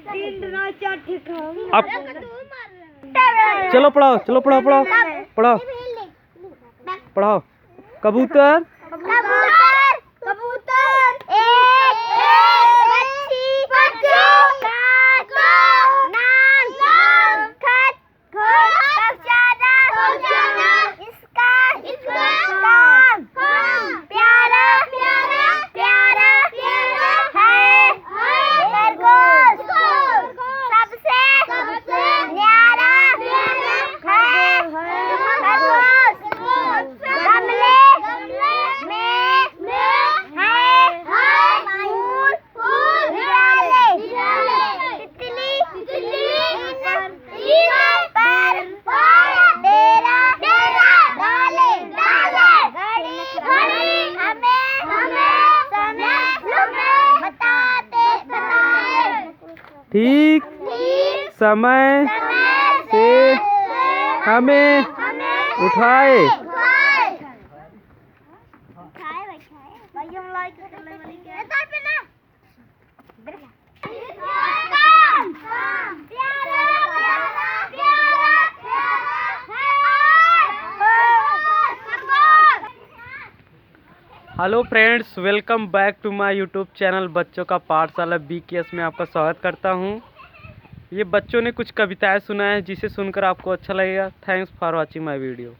अब चलो पढ़ाओ, चलो पढ़ाओ पढ़ाओ पढ़ाओ पढ़ाओ। कबूतर ठीक समय से हमें उठाए। Hello friends, welcome back to my YouTube channel बच्चों का पाठशाला BKS में आपका स्वागत करता हूं। ये बच्चों ने कुछ कविताएं सुनाए हैं जिसे सुनकर आपको अच्छा लगेगा। Thanks for watching my video.